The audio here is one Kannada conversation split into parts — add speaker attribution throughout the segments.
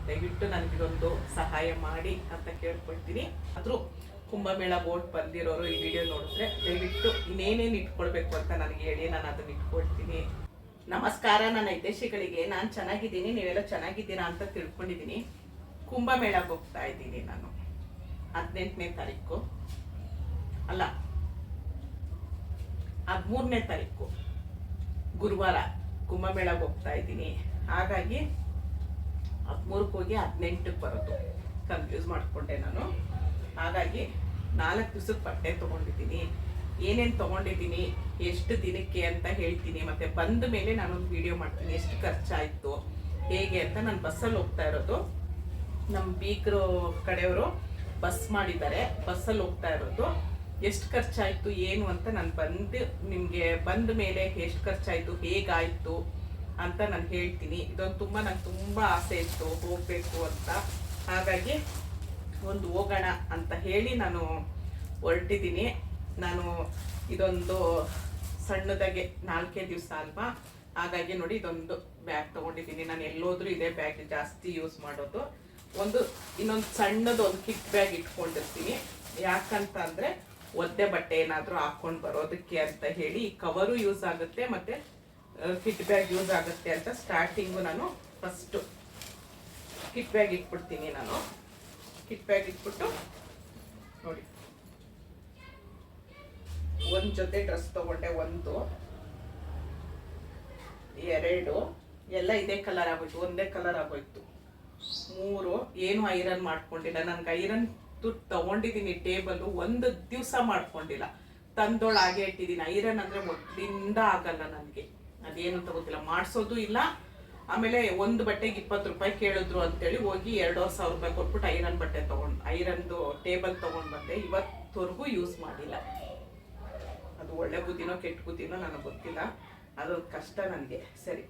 Speaker 1: ದಯವಿಟ್ಟು ನನಗಿದೊಂದು ಸಹಾಯ ಮಾಡಿ ಅಂತ ಕೇಳ್ಕೊಳ್ತೀನಿ. ಆದರೂ ಕುಂಭಮೇಳ ಬೋಟ್ ಬಂದಿರೋರು ಈ ವಿಡಿಯೋ ನೋಡಿದ್ರೆ ದಯವಿಟ್ಟು ಇನ್ನೇನೇನು ಇಟ್ಕೊಳ್ಬೇಕು ಅಂತ ನನಗೆ ಹೇಳಿ, ನಾನು ಅದನ್ನ ಇಟ್ಕೊಳ್ತೀನಿ. ನಮಸ್ಕಾರ ನನ್ನ ಹಿತೈಷಿಗಳಿಗೆ. ನಾನು ಚೆನ್ನಾಗಿದ್ದೀನಿ, ನೀವೆಲ್ಲ ಚೆನ್ನಾಗಿದ್ದೀರಾ ಅಂತ ತಿಳ್ಕೊಂಡಿದ್ದೀನಿ. ಕುಂಭಮೇಳಕ್ಕೆ ಹೋಗ್ತಾ ಇದ್ದೀನಿ ನಾನು 18ನೇ ತಾರೀಕು ಅಲ್ಲ 13ನೇ ತಾರೀಕು ಗುರುವಾರ ಕುಂಭಮೇಳಕ್ಕೆ ಹೋಗ್ತಾ ಇದ್ದೀನಿ. ಹಾಗಾಗಿ 13ಕ್ಕೆ ಹೋಗಿ 18ಕ್ಕೆ ಬರೋದು, ಕನ್ಫ್ಯೂಸ್ ಮಾಡಿಕೊಂಡೆ ನಾನು. ಹಾಗಾಗಿ 4 ದಿವಸಕ್ಕೆ ಬಟ್ಟೆ ತೊಗೊಂಡಿದ್ದೀನಿ. ಏನೇನು ತೊಗೊಂಡಿದ್ದೀನಿ, ಎಷ್ಟು ದಿನಕ್ಕೆ ಅಂತ ಹೇಳ್ತೀನಿ. ಮತ್ತು ಬಂದ ಮೇಲೆ ನಾನೊಂದು ವಿಡಿಯೋ ಮಾಡ್ತೀನಿ, ಎಷ್ಟು ಖರ್ಚಾಯಿತು ಹೇಗೆ ಅಂತ. ನಾನು ಬಸ್ಸಲ್ಲಿ ಹೋಗ್ತಾ ಇರೋದು, ನಮ್ಮ ಬೀಗರು ಕಡೆಯವರು ಬಸ್ ಮಾಡಿದ್ದಾರೆ, ಬಸ್ಸಲ್ಲಿ ಹೋಗ್ತಾ ಇರೋದು. ಎಷ್ಟು ಖರ್ಚಾಯಿತು ಏನು ಅಂತ ನಾನು ನಿಮಗೆ ಬಂದ ಮೇಲೆ ಎಷ್ಟು ಖರ್ಚಾಯಿತು ಹೇಗಾಯಿತು ಅಂತ ನಾನು ಹೇಳ್ತೀನಿ. ಇದೊಂದು ನಂಗೆ ತುಂಬ ಆಸೆ ಇತ್ತು ಹೋಗಬೇಕು ಅಂತ. ಹಾಗಾಗಿ ಒಂದು ಹೋಗೋಣ ಅಂತ ಹೇಳಿ ನಾನು ಹೊರಟಿದ್ದೀನಿ. ನಾನು ಇದೊಂದು ಸಣ್ಣದಾಗೆ 4 ದಿವಸ ಅಲ್ವಾ, ಹಾಗಾಗಿ ನೋಡಿ ಇದೊಂದು ಬ್ಯಾಗ್ ತೊಗೊಂಡಿದ್ದೀನಿ. ನಾನು ಎಲ್ಲೋದ್ರೂ ಇದೇ ಬ್ಯಾಗ್ ಜಾಸ್ತಿ ಯೂಸ್ ಮಾಡೋದು. ಇನ್ನೊಂದು ಸಣ್ಣದು ಒಂದು ಕಿಟ್ ಬ್ಯಾಗ್ ಇಟ್ಕೊಂಡಿರ್ತೀನಿ. ಯಾಕಂತ ಅಂದರೆ ಒದ್ದೆ ಬಟ್ಟೆ ಏನಾದರೂ ಹಾಕ್ಕೊಂಡು ಬರೋದಕ್ಕೆ ಅಂತ ಹೇಳಿ. ಈ ಕವರು ಯೂಸ್ ಆಗುತ್ತೆ ಮತ್ತು ಕಿಟ್ ಬ್ಯಾಗ್ ಯೂಸ್ ಆಗುತ್ತೆ ಅಂತ ಸ್ಟಾರ್ಟಿಂಗು ನಾನು ಫಸ್ಟು ಕಿಟ್ ಬ್ಯಾಗ್ ಇಟ್ಬಿಡ್ತೀನಿ. ನಾನು ಕಿಟ್ ಬ್ಯಾಗ್ ಇಟ್ಬಿಟ್ಟು ನೋಡಿ, ಒಂದು ಜೊತೆ ಡ್ರೆಸ್ ತೊಗೊಂಡೆ, 1 2 ಎಲ್ಲ ಇದೇ ಕಲರ್ ಆಗೋಯ್ತು, ಒಂದೇ ಕಲರ್ ಆಗೋಯ್ತು. 3 ಏನು ಐರನ್ ಮಾಡ್ಕೊಂಡಿಲ್ಲ. ನನಗೆ ಐರನ್ ತಗೊಂಡಿದ್ದೀನಿ ಟೇಬಲ್, 1 ದಿವಸ ಮಾಡ್ಕೊಂಡಿಲ್ಲ, ತಂದೋಳು ಹಾಗೆ ಇಟ್ಟಿದ್ದೀನಿ. ಐರನ್ ಅಂದರೆ ಮೊದಲಿಂದ ಆಗಲ್ಲ ನನಗೆ, ಅದೇನು ಅಂತ ಗೊತ್ತಿಲ್ಲ, ಮಾಡಿಸೋದು ಇಲ್ಲ. ಆಮೇಲೆ ಒಂದು ಬಟ್ಟೆಗೆ 20 ರೂಪಾಯಿ ಕೇಳಿದ್ರು ಅಂತೇಳಿ ಹೋಗಿ 2,500 ರೂಪಾಯಿ ಕೊಟ್ಬಿಟ್ಟು ಐರನ್ ಬಟ್ಟೆ ಐರನ್ದು ಟೇಬಲ್ ತೊಗೊಂಡು ಬಂದೆ. ಇವತ್ತವರೆಗೂ ಯೂಸ್ ಮಾಡಿಲ್ಲ. ಅದು ಒಳ್ಳೆ ಬುದ್ಧಿನೋ ಕೆಟ್ಟ ಬುದ್ಧಿನೋ ನನಗೆ ಗೊತ್ತಿಲ್ಲ, ಅದೊಂದು ಕಷ್ಟ ನನಗೆ. ಸರಿ,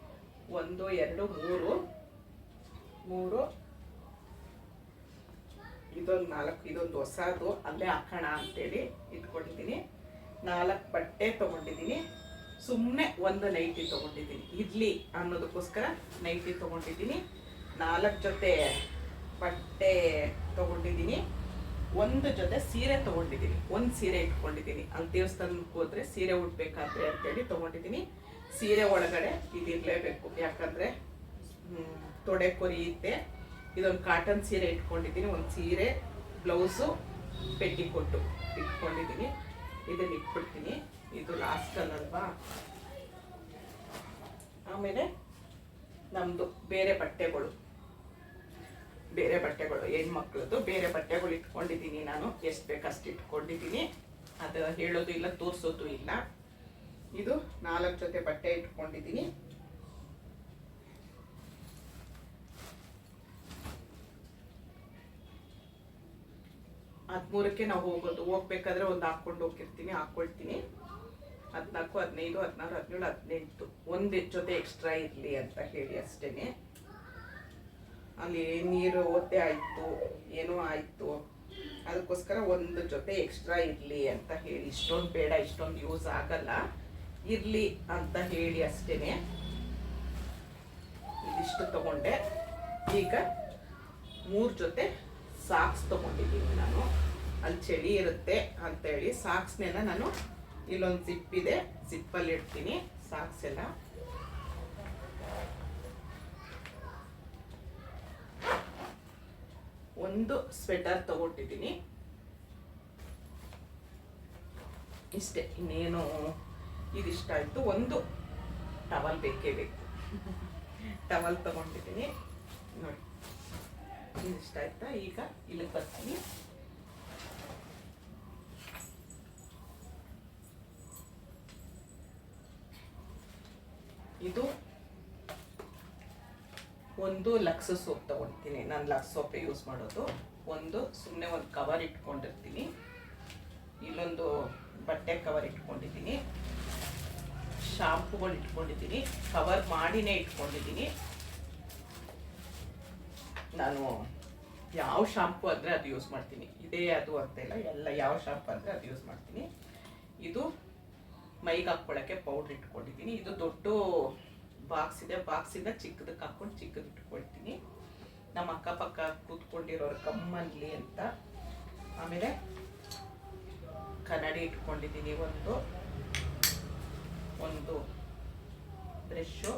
Speaker 1: 1 2 3 ಇದೊಂದು 4, ಇದೊಂದು ಹೊಸದು ಅಲ್ಲೇ ಹಾಕೋಣ ಅಂತೇಳಿ ಇಟ್ಕೊಂಡಿದ್ದೀನಿ. 4 ಬಟ್ಟೆ ತೊಗೊಂಡಿದ್ದೀನಿ. ಸುಮ್ಮನೆ ಒಂದು ನೈಟಿ ತೊಗೊಂಡಿದ್ದೀನಿ, ಇರಲಿ ಅನ್ನೋದಕ್ಕೋಸ್ಕರ ನೈಟಿ ತೊಗೊಂಡಿದ್ದೀನಿ. 4 ಜೊತೆ ಬಟ್ಟೆ ತೊಗೊಂಡಿದ್ದೀನಿ. 1 ಜೊತೆ ಸೀರೆ ತೊಗೊಂಡಿದ್ದೀನಿ. 1 ಸೀರೆ ಇಟ್ಕೊಂಡಿದ್ದೀನಿ. ಅಲ್ಲಿ ದೇವಸ್ಥಾನಕ್ಕೆ ಹೋದರೆ ಸೀರೆ ಉಡ್ಬೇಕಾದ್ರೆ ಅಂತೇಳಿ ತೊಗೊಂಡಿದ್ದೀನಿ. ಸೀರೆ ಒಳಗಡೆ ಇದಿರಲೇಬೇಕು, ಯಾಕಂದರೆ ತೊಡೆ ಕೊರಿಯುತ್ತೆ. ಇದೊಂದು ಕಾಟನ್ ಸೀರೆ ಇಟ್ಕೊಂಡಿದ್ದೀನಿ. 1 ಸೀರೆ, ಬ್ಲೌಸು, ಪೆಟ್ಟಿಕೊಟ್ಟು ಇಟ್ಕೊಂಡಿದ್ದೀನಿ. ಇದನ್ನು ಇಟ್ಬಿಡ್ತೀನಿ, ಇದು ಲಾಸ್ಟಲ್ಲಲ್ವಾ. ಆಮೇಲೆ ನಮ್ಮದು ಬೇರೆ ಬಟ್ಟೆಗಳು ಹೆಣ್ಮಕ್ಳದ್ದು ಬೇರೆ ಬಟ್ಟೆಗಳು ಇಟ್ಕೊಂಡಿದ್ದೀನಿ. ನಾನು ಎಷ್ಟು ಬೇಕಷ್ಟು ಇಟ್ಕೊಂಡಿದ್ದೀನಿ, ಅದು ಹೇಳೋದು ಇಲ್ಲ, ತೋರಿಸೋದು ಇಲ್ಲ. ಇದು 4 ಜೊತೆ ಬಟ್ಟೆ ಇಟ್ಕೊಂಡಿದ್ದೀನಿ. ಹದಿಮೂರಕ್ಕೆ ನಾವು ಹೋಗ್ಬೇಕಾದ್ರೆ ಒಂದು ಹಾಕ್ಕೊಂಡು ಹಾಕ್ಕೊಳ್ತೀನಿ. 14, 15, 16, 17, 18 1 ಜೊತೆ ಎಕ್ಸ್ಟ್ರಾ ಇರಲಿ ಅಂತ ಹೇಳಿ ಅಷ್ಟೇ. ಅಲ್ಲಿ ನೀರು ಒದ್ದೆ ಆಯಿತು, ಏನೋ ಆಯಿತು, ಅದಕ್ಕೋಸ್ಕರ 1 ಜೊತೆ ಎಕ್ಸ್ಟ್ರಾ ಇರಲಿ ಅಂತ ಹೇಳಿ. ಇಷ್ಟೊಂದು ಬೇಡ, ಇಷ್ಟೊಂದು ಯೂಸ್ ಆಗಲ್ಲ, ಇರಲಿ ಅಂತ ಹೇಳಿ ಅಷ್ಟೇ. ಇದಿಷ್ಟು ತಗೊಂಡೆ. ಈಗ 3 ಜೊತೆ ಸಾಕ್ಸ್ ತೊಗೊಂಡಿದ್ದೀನಿ ನಾನು. ಅಲ್ಲಿ ಚಳಿ ಇರುತ್ತೆ ಅಂತೇಳಿ ಸಾಕ್ಸ್ನೆಲ್ಲ ನಾನು ಇಲ್ಲೊಂದು ಜಿಪ್ ಇದೆ, ಜಿಪ್ಪಲ್ಲಿ ಇಡ್ತೀನಿ ಸಾಕ್ಸ್ ಎಲ್ಲ. ಒಂದು ಸ್ವೆಟರ್ ತಗೊಂಡಿದ್ದೀನಿ, ಇಷ್ಟೇ, ಇನ್ನೇನು. ಇದಿಷ್ಟ ಆಯಿತು. ಒಂದು ಟವಲ್ ಬೇಕೇ ಬೇಕು, ಟವಲ್ ತಗೊಂಡಿದ್ದೀನಿ ನೋಡಿ. ಇದಿಷ್ಟ ಆಯ್ತಾ? ಈಗ ಇಲ್ಲಿ ಬರ್ತೀನಿ. ಇದು ಒಂದು ಲಕ್ಸ್ ಸೋಪ್ ತಗೊಳ್ತೀನಿ. ನಾನು ಲಕ್ಸ್ ಸೋಪೇ ಯೂಸ್ ಮಾಡೋದು. ಸುಮ್ಮನೆ ಒಂದು ಕವರ್ ಇಟ್ಕೊಂಡಿರ್ತೀನಿ. ಇಲ್ಲೊಂದು ಬಟ್ಟೆ ಕವರ್ ಇಟ್ಕೊಂಡಿದ್ದೀನಿ. ಶಾಂಪುಗಳು ಇಟ್ಕೊಂಡಿದ್ದೀನಿ, ಕವರ್ ಮಾಡಿನೇ ಇಟ್ಕೊಂಡಿದ್ದೀನಿ. ನಾನು ಯಾವ ಶಾಂಪು ಅಂದರೆ ಅದು ಯೂಸ್ ಮಾಡ್ತೀನಿ, ಇದೇ ಅದು ಅಂತೆಲ್ಲ, ಎಲ್ಲ ಯಾವ ಶಾಂಪು ಅಂದರೆ ಅದು ಯೂಸ್ ಮಾಡ್ತೀನಿ. ಇದು ಮೈಗೆ ಹಾಕ್ಕೊಳ್ಳೋಕ್ಕೆ ಪೌಡ್ರ್ ಇಟ್ಕೊಂಡಿದ್ದೀನಿ. ಇದು ದೊಡ್ಡ ಬಾಕ್ಸ್ ಇದೆ, ಬಾಕ್ಸಿಂದ ಚಿಕ್ಕದಕ್ಕೆ ಹಾಕ್ಕೊಂಡು ಚಿಕ್ಕದು ಇಟ್ಕೊಳ್ತೀನಿ. ನಮ್ಮ ಅಕ್ಕಪಕ್ಕ ಕೂತ್ಕೊಂಡಿರೋರು ಕಮ್ಮನ್ಲಿ ಅಂತ. ಆಮೇಲೆ ಕನ್ನಡಿ ಇಟ್ಕೊಂಡಿದ್ದೀನಿ, ಒಂದು ಬ್ರಷು,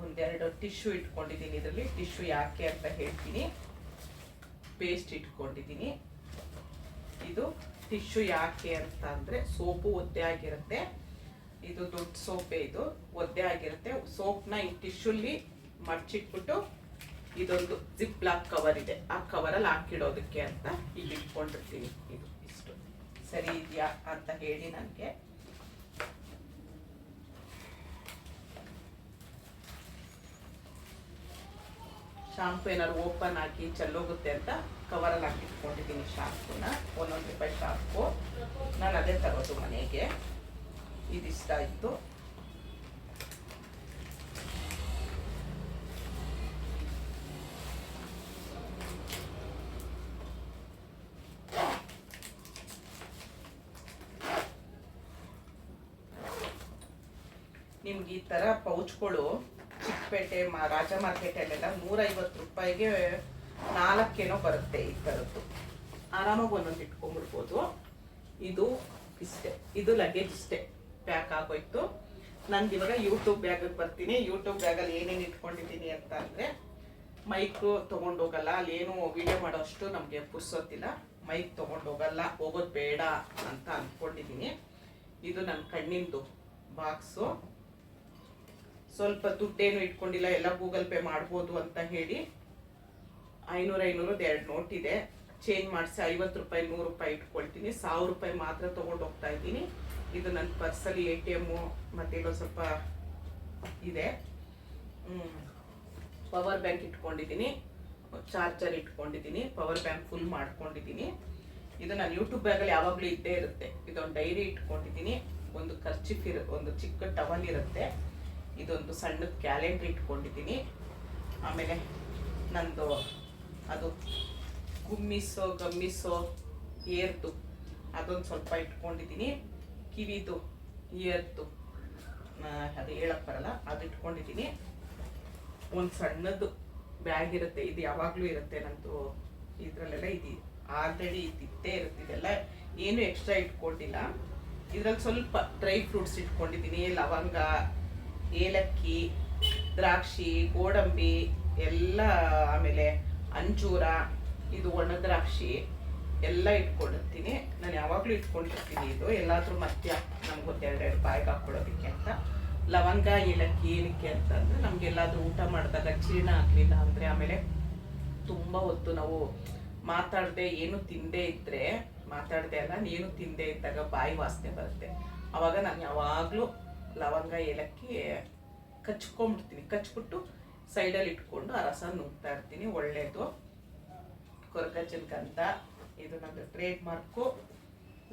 Speaker 1: ಒಂದೆರಡು ಟಿಶ್ಯೂ ಇಟ್ಕೊಂಡಿದ್ದೀನಿ. ಇದರಲ್ಲಿ ಟಿಶ್ಯೂ ಯಾಕೆ ಅಂತ ಹೇಳ್ತೀನಿ. ಪೇಸ್ಟ್ ಇಟ್ಕೊಂಡಿದ್ದೀನಿ. ಇದು ಟಿಶ್ಯೂ ಯಾಕೆ ಅಂತ ಅಂದರೆ ಸೋಪು ಒದ್ದೆ ಆಗಿರುತ್ತೆ. ಇದು ದೊಡ್ಡ ಸೋಪೆ, ಇದು ಒದ್ದೆ ಆಗಿರುತ್ತೆ. ಸೋಪ್ನ ಈ ಟಿಶ್ಯೂಲಿ ಮಡ್ಚಿಟ್ಬಿಟ್ಟು ಇದೊಂದು ಜಿಪ್ ಲಾಕ್ ಕವರ್ ಇದೆ, ಆ ಕವರಲ್ಲಿ ಹಾಕಿಡೋದಕ್ಕೆ ಅಂತ ಇಲ್ಲಿ ಇಟ್ಕೊಂಡಿರ್ತೀನಿ. ಇದು ಇಷ್ಟು ಸರಿ ಇದೆಯಾ ಅಂತ ಹೇಳಿ ನನಗೆ. ಶಾಂಪು ಏನಾದ್ರು ಓಪನ್ ಹಾಕಿ ಚೆಲ್ಲೋಗುತ್ತೆ ಅಂತ ಕವರಲ್ಲಿ ಹಾಕಿ ಇಟ್ಕೊಂಡಿದ್ದೀನಿ ಶಾಂಪೂನ. ₹1 ಶಾಂಪು, ನಾನು ಅದೇ ತರೋದು ಮನೆಗೆ. ಇದಿಷ್ಟ ಆಯಿತು. ನಿಮ್ಗೆ ಈ ಥರ ಪೌಚ್ಗಳು ಚಿಕ್ಕಪೇಟೆ ರಾಜ ಮಾರ್ಕೆಟಲ್ಲೆಲ್ಲ ₹150 4 ಬರುತ್ತೆ. ಈ ಥರದ್ದು ಆರಾಮಾಗಿ ಒಂದೊಂದು ಇಟ್ಕೊಂಡ್ಬಿಡ್ಬೋದು. ಇದು ಇಷ್ಟೇ, ಇದು ಲಗೇಜ್ ಇಷ್ಟೇ ಪ್ಯಾಕ್ ಆಗೋಯ್ತು. ನಂದು ಇವಾಗ ಯೂಟ್ಯೂಬ್ ಬ್ಯಾಗಿಗೆ ಬರ್ತೀನಿ. ಯೂಟ್ಯೂಬ್ ಬ್ಯಾಗಲ್ಲಿ ಏನೇನು ಇಟ್ಕೊಂಡಿದ್ದೀನಿ ಅಂತ ಅಂದರೆ, ಮೈಕು ತೊಗೊಂಡೋಗಲ್ಲ, ಅಲ್ಲಿ ಏನು ವಿಡಿಯೋ ಮಾಡೋಷ್ಟು ನಮಗೆ ಪುರ್ಸೋತಿಲ್ಲ. ಮೈಕ್ ತೊಗೊಂಡೋಗಲ್ಲ, ಹೋಗೋದು ಬೇಡ ಅಂತ ಅಂದ್ಕೊಂಡಿದ್ದೀನಿ. ಇದು ನನ್ನ ಕಣ್ಣಿಂದು ಬಾಕ್ಸು. ಸ್ವಲ್ಪ ದುಡ್ಡೇನು ಇಟ್ಕೊಂಡಿಲ್ಲ, ಎಲ್ಲ ಗೂಗಲ್ ಪೇ ಮಾಡ್ಬೋದು ಅಂತ ಹೇಳಿ 500 2 ನೋಟ್ ಇದೆ. ಚೇಂಜ್ ಮಾಡಿಸಿ ₹50 ₹100 ಇಟ್ಕೊಳ್ತೀನಿ. ₹1000 ಮಾತ್ರ ತೊಗೊಂಡು ಹೋಗ್ತಾ ಇದ್ದೀನಿ. ಇದು ನನ್ನ ಪರ್ಸಲ್ಲಿ ATM ಮತ್ತು ಇನ್ನೊಂದು ಸ್ವಲ್ಪ ಇದೆ. ಪವರ್ ಬ್ಯಾಂಕ್ ಇಟ್ಕೊಂಡಿದ್ದೀನಿ, ಚಾರ್ಜರ್ ಇಟ್ಕೊಂಡಿದ್ದೀನಿ, ಪವರ್ ಬ್ಯಾಂಕ್ ಫುಲ್ ಮಾಡ್ಕೊಂಡಿದ್ದೀನಿ. ಇದು ನಾನು ಯೂಟ್ಯೂಬ್ ಬ್ಯಾಗಲ್ಲಿ ಯಾವಾಗಲೂ ಇದ್ದೇ ಇರುತ್ತೆ. ಇದೊಂದು ಡೈರಿ ಇಟ್ಕೊಂಡಿದ್ದೀನಿ, ಒಂದು ಖರ್ಚಿಫ್ ಒಂದು ಚಿಕ್ಕ ಟವಲ್ ಇರುತ್ತೆ, ಇದೊಂದು ಸಣ್ಣದ ಕ್ಯಾಲೆಂಡ್ರ್ ಇಟ್ಕೊಂಡಿದ್ದೀನಿ. ಆಮೇಲೆ ನಂದು ಅದು ಗಮ್ಮಿಸೋ ಏರ್ದು ಅದೊಂದು ಸ್ವಲ್ಪ ಇಟ್ಕೊಂಡಿದ್ದೀನಿ. ಕಿವಿದು ಇಯರ್ದು ಅದು ಹೇಳಕ್ಕೆ ಬರಲ್ಲ, ಅದು ಇಟ್ಕೊಂಡಿದ್ದೀನಿ. ಒಂದು ಸಣ್ಣದು ಬ್ಯಾಗ್ ಇರುತ್ತೆ, ಇದು ಯಾವಾಗಲೂ ಇರುತ್ತೆ ನಂದು. ಇದರಲ್ಲೆಲ್ಲ ಇದು ಆಲ್ರೆಡಿ ಇದ್ದೇ ಇರುತ್ತೆ. ಇದೆಲ್ಲ ಏನು ಎಕ್ಸ್ಟ್ರಾ ಇಟ್ಕೊಂಡಿಲ್ಲ. ಇದರಲ್ಲಿ ಸ್ವಲ್ಪ ಡ್ರೈ ಫ್ರೂಟ್ಸ್ ಇಟ್ಕೊಂಡಿದ್ದೀನಿ, ಲವಂಗ, ಏಲಕ್ಕಿ, ದ್ರಾಕ್ಷಿ, ಗೋಡಂಬಿ ಎಲ್ಲ, ಆಮೇಲೆ ಅಂಜೂರ, ಇದು ಒಣ ದ್ರಾಕ್ಷಿ ಎಲ್ಲ ಇಟ್ಕೊಂಡಿರ್ತೀನಿ. ನಾನು ಯಾವಾಗಲೂ ಇಟ್ಕೊಂಡಿರ್ತೀನಿ. ಇದು ಎಲ್ಲಾದರೂ ಮಧ್ಯ ನಮ್ಗೊಂದು 2 ಬಾಯಿಗೆ ಹಾಕ್ಕೊಳ್ಳೋದಕ್ಕೆ ಅಂತ. ಲವಂಗ, ಏಲಕ್ಕಿ ಏನಕ್ಕೆ ಅಂತಂದರೆ ನಮಗೆಲ್ಲಾದರೂ ಊಟ ಮಾಡಿದಾಗ ಜೀರ್ಣ ಆಗಲಿಲ್ಲ ಅಂದರೆ, ಆಮೇಲೆ ತುಂಬ ಹೊತ್ತು ನಾವು ಮಾತಾಡದೆ ಏನು ತಿಂದೇ ಇದ್ದರೆ, ಮಾತಾಡದೆ ಅಲ್ಲ ಏನು ತಿಂದೇ ಇದ್ದಾಗ ಬಾಯಿ ವಾಸನೆ ಬರುತ್ತೆ. ಆವಾಗ ನಾನು ಯಾವಾಗಲೂ ಲವಂಗ, ಏಲಕ್ಕಿ ಕಚ್ಕೊಂಡ್ಬಿಡ್ತೀನಿ. ಕಚ್ಬಿಟ್ಟು ಸೈಡಲ್ಲಿ ಇಟ್ಕೊಂಡು ಆ ರಸ ನುಗ್ತಾ ಇರ್ತೀನಿ. ಒಳ್ಳೆಯದು. ಕೊರಗಜ್ಜನ ಗಂಧ, ಇದು ನಂದು ಟ್ರೇಡ್ ಮಾರ್ಕು.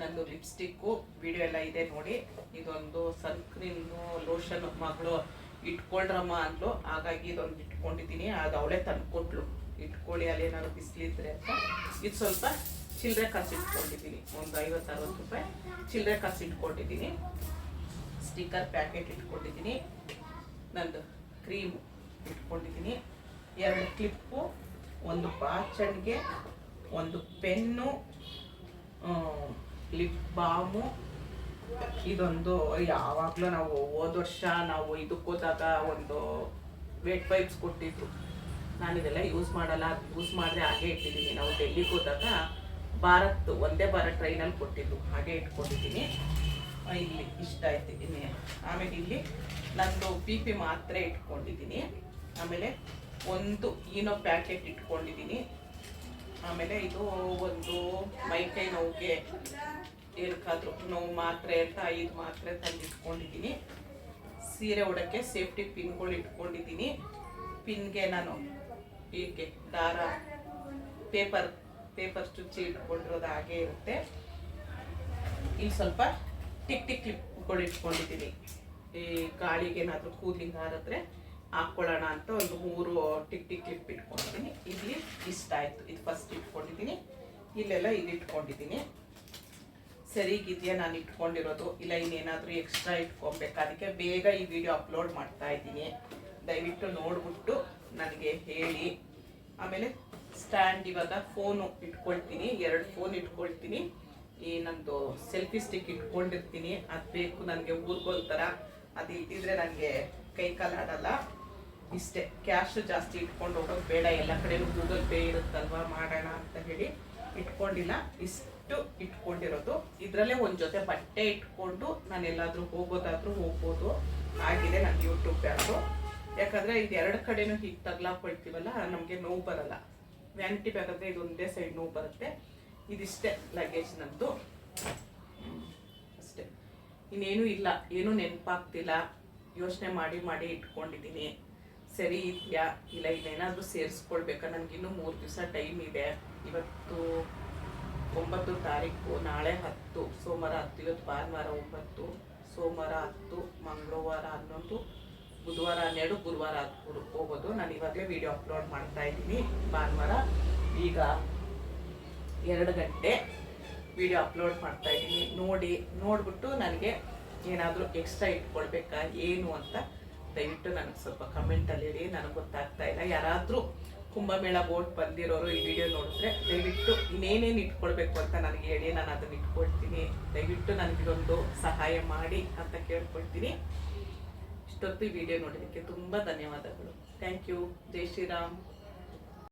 Speaker 1: ನಂದು ಲಿಪ್ಸ್ಟಿಕ್ಕು ವಿಡಿಯೋ ಎಲ್ಲ ಇದೆ ನೋಡಿ. ಇದೊಂದು ಸನ್ಸ್ಕ್ರೀನು ಲೋಷನ್ ಮಗಳು ಇಟ್ಕೊಳ್ರಮ್ಮ ಅಂದ್ಲು, ಹಾಗಾಗಿ ಇದೊಂದು ಇಟ್ಕೊಂಡಿದ್ದೀನಿ. ಅದು ಅವಳೇ ತಂದ್ಕೊಟ್ಲು, ಇಟ್ಕೊಳ್ಳಿ ಅಲ್ಲಿ ಏನಾದ್ರು ಬಿಸಿಲಿದ್ರೆ ಅಂತ. ಇದು ಸ್ವಲ್ಪ ಚಿಲ್ಲರೆ ಕಾಸು ಇಟ್ಕೊಂಡಿದ್ದೀನಿ, ಒಂದು ₹50-60 ಚಿಲ್ಲರೆ ಕಾಸು ಇಟ್ಕೊಂಡಿದ್ದೀನಿ. ಸ್ಟಿಕ್ಕರ್ ಪ್ಯಾಕೆಟ್ ಇಟ್ಕೊಂಡಿದ್ದೀನಿ. ನಂದು ಕ್ರೀಮು ಇಟ್ಕೊಂಡಿದ್ದೀನಿ. 2 ಕ್ಲಿಪ್ಪು, ಒಂದು ಬಾಚಣಿಗೆ, ಒಂದು ಪೆನ್ನು, ಲಿಪ್ ಬಾಮು. ಇದೊಂದು ಯಾವಾಗಲೂ ನಾವು ಹೋದ ವರ್ಷ ನಾವು ಇದಕ್ಕೆ ಹೋದಾಗ ಒಂದು ವೇಟ್ ವೈಪ್ಸ್ ಕೊಟ್ಟಿದ್ರು. ನಾನು ಇದೆಲ್ಲ ಯೂಸ್ ಮಾಡಲ್ಲ, ಯೂಸ್ ಮಾಡಿದ್ರೆ ಹಾಗೆ ಇಟ್ಟಿದ್ದೀನಿ. ನಾವು ಡೆಲ್ಲಿಗೆ ಹೋದಾಗ ಒಂದೇ ಭಾರತ್ ಟ್ರೈನಲ್ಲಿ ಕೊಟ್ಟಿದ್ದು, ಹಾಗೆ ಇಟ್ಕೊಂಡಿದ್ದೀನಿ. ಇಲ್ಲಿ ಇಷ್ಟ ಆಯ್ತು. ಆಮೇಲೆ ಇಲ್ಲಿ ನಂದು BP ಮಾತ್ರೆ ಇಟ್ಕೊಂಡಿದ್ದೀನಿ. ಆಮೇಲೆ ಒಂದು ಈನೋ ಪ್ಯಾಕೆಟ್ ಇಟ್ಕೊಂಡಿದ್ದೀನಿ. ಆಮೇಲೆ ಇದು ಒಂದು ಮೈಕೈ ನೋವಿಗೆ ಏನಕ್ಕಾದ್ರೂ ನೋವು ಮಾತ್ರೆ ಅಂತ 5 ಮಾತ್ರೆ ತಂದು ಇಟ್ಕೊಂಡಿದ್ದೀನಿ. ಸೀರೆ ಉಡೋಕ್ಕೆ ಸೇಫ್ಟಿ ಪಿನ್ಗಳು ಇಟ್ಕೊಂಡಿದ್ದೀನಿ. ಪಿನ್ಗೆ ನಾನು ಹೀಗೆ ದಾರ, ಪೇಪರ್ ಚುಚ್ಚಿ ಇಟ್ಕೊಂಡಿರೋದು ಹಾಗೆ ಇರುತ್ತೆ. ಇಲ್ಲಿ ಸ್ವಲ್ಪ ಟಿಕ್ ಕ್ಲಿಪ್ಗಳು ಇಟ್ಕೊಂಡಿದ್ದೀನಿ. ಈ ಗಾಳಿಗೇನಾದರೂ ಕೂಲಿಂಗ್ ಹಾರಿದ್ರೆ ಹಾಕ್ಕೊಳ್ಳೋಣ ಅಂತ ಒಂದು 3 ಟಿಕ್ ಕ್ಲಿಪ್ ಇಟ್ಕೊಂಡಿದ್ದೀನಿ. ಇಲ್ಲಿ ಇಷ್ಟ ಆಯಿತು. ಇದು ಫಸ್ಟ್ ಇಟ್ಕೊಂಡಿದ್ದೀನಿ. ಇಲ್ಲೆಲ್ಲ ಇದು ಇಟ್ಕೊಂಡಿದ್ದೀನಿ. ಸರಿಗಿದೆಯಾ ನಾನು ಇಟ್ಕೊಂಡಿರೋದು, ಇಲ್ಲ ಇನ್ನೇನಾದರೂ ಎಕ್ಸ್ಟ್ರಾ ಇಟ್ಕೊಬೇಕು. ಅದಕ್ಕೆ ಬೇಗ ಈ ವಿಡಿಯೋ ಅಪ್ಲೋಡ್ ಮಾಡ್ತಾ ಇದ್ದೀನಿ. ದಯವಿಟ್ಟು ನೋಡ್ಬಿಟ್ಟು ನನಗೆ ಹೇಳಿ. ಆಮೇಲೆ ಸ್ಟ್ಯಾಂಡ್ ಇವಾಗ ಫೋನು ಇಟ್ಕೊಳ್ತೀನಿ, 2 ಫೋನ್ ಇಟ್ಕೊಳ್ತೀನಿ. ಈ ನಂದು ಸೆಲ್ಫಿ ಸ್ಟಿಕ್ ಇಟ್ಕೊಂಡಿರ್ತೀನಿ, ಅದು ಬೇಕು ನನಗೆ ಊರ್ಗೋಲ್ತರ. ಅದು ಇಟ್ಟಿದ್ರೆ ನನಗೆ ಕೈ ಕಾಲು ಆಡಲ್ಲ. ಇಷ್ಟೇ, ಕ್ಯಾಶ್ ಜಾಸ್ತಿ ಇಟ್ಕೊಂಡು ಹೋಗೋದು ಬೇಡ, ಎಲ್ಲ ಕಡೆನೂ ಗೂಗಲ್ ಪೇ ಇರುತ್ತಲ್ವಾ, ಮಾಡೋಣ ಅಂತ ಹೇಳಿ ಇಟ್ಕೊಂಡಿಲ್ಲ. ಇಷ್ಟು ಇಟ್ಕೊಂಡಿರೋದು. ಇದರಲ್ಲೇ ಒಂದು ಜೊತೆ ಬಟ್ಟೆ ಇಟ್ಕೊಂಡು ನಾನು ಎಲ್ಲಾದರೂ ಹೋಗೋದಾದ್ರೂ ಹೋಗ್ಬೋದು ಆಗಿದೆ ನನ್ನ ಯೂಟ್ಯೂಬ್ ಬ್ಯಾಗು. ಯಾಕಂದರೆ ಇದು 2 ಕಡೆನೂ ಹೀಗೆ ತಗ್ಲಾಕೊಳ್ತೀವಲ್ಲ, ನಮಗೆ ನೋವು ಬರಲ್ಲ. ವ್ಯಾನಿಟಿ ಬ್ಯಾಗ್ ಅಂದರೆ ಇದು ಒಂದೇ ಸೈಡ್ ನೋವು ಬರುತ್ತೆ. ಇದಿಷ್ಟೇ ಲಗೇಜ್ ನಮ್ಮದು, ಅಷ್ಟೇ. ಇನ್ನೇನು ಇಲ್ಲ, ಏನೂ ನೆನಪಾಗ್ತಿಲ್ಲ. ಯೋಚನೆ ಮಾಡಿ ಮಾಡಿ ಇಟ್ಕೊಂಡಿದ್ದೀನಿ. ಸರಿ ಇದೆಯಾ ಇಲ್ಲ, ಇನ್ನೇನಾದರೂ ಸೇರಿಸ್ಕೊಳ್ಬೇಕಾ? ನನಗಿನ್ನೂ 3 ದಿವಸ ಟೈಮ್ ಇದೆ. ಇವತ್ತು 9 ತಾರೀಕು, ನಾಳೆ 10, ಸೋಮವಾರ 10, ಇವತ್ತು ಭಾನುವಾರ 9, ಸೋಮವಾರ 10, ಮಂಗಳವಾರ 11, ಬುಧವಾರ 12, ಗುರುವಾರ 13 ಹೋಗೋದು. ನಾನು ಇವಾಗಲೇ ವಿಡಿಯೋ ಅಪ್ಲೋಡ್ ಮಾಡ್ತಾ ಇದ್ದೀನಿ. ಭಾನುವಾರ ಈಗ 2 ಗಂಟೆ ವಿಡಿಯೋ ಅಪ್ಲೋಡ್ ಮಾಡ್ತಾ ಇದ್ದೀನಿ. ನೋಡಿಬಿಟ್ಟು ನನಗೆ ಏನಾದರೂ ಎಕ್ಸ್ಟ್ರಾ ಇಟ್ಕೊಳ್ಬೇಕಾ ಏನು ಅಂತ ದಯವಿಟ್ಟು ನನಗೆ ಸ್ವಲ್ಪ ಕಮೆಂಟಲ್ಲಿ ಹೇಳಿ. ನನಗೆ ಗೊತ್ತಾಗ್ತಾ ಇಲ್ಲ. ಯಾರಾದರೂ ಕುಂಭಮೇಳ ಬೋಟ್ ಬಂದಿರೋರು ಈ ವಿಡಿಯೋ ನೋಡಿದ್ರೆ ದಯವಿಟ್ಟು ಇನ್ನೇನೇನು ಇಟ್ಕೊಳ್ಬೇಕು ಅಂತ ನನಗೆ ಹೇಳಿ, ನಾನು ಅದನ್ನು ಇಟ್ಕೊಳ್ತೀನಿ. ದಯವಿಟ್ಟು ನನಗಿದೊಂದು ಸಹಾಯ ಮಾಡಿ ಅಂತ ಕೇಳ್ಕೊಳ್ತೀನಿ. ಇಷ್ಟೊತ್ತು ಈ ವಿಡಿಯೋ ನೋಡೋದಕ್ಕೆ ತುಂಬ ಧನ್ಯವಾದಗಳು. Thank you. ಜೈ ಶ್ರೀರಾಮ್.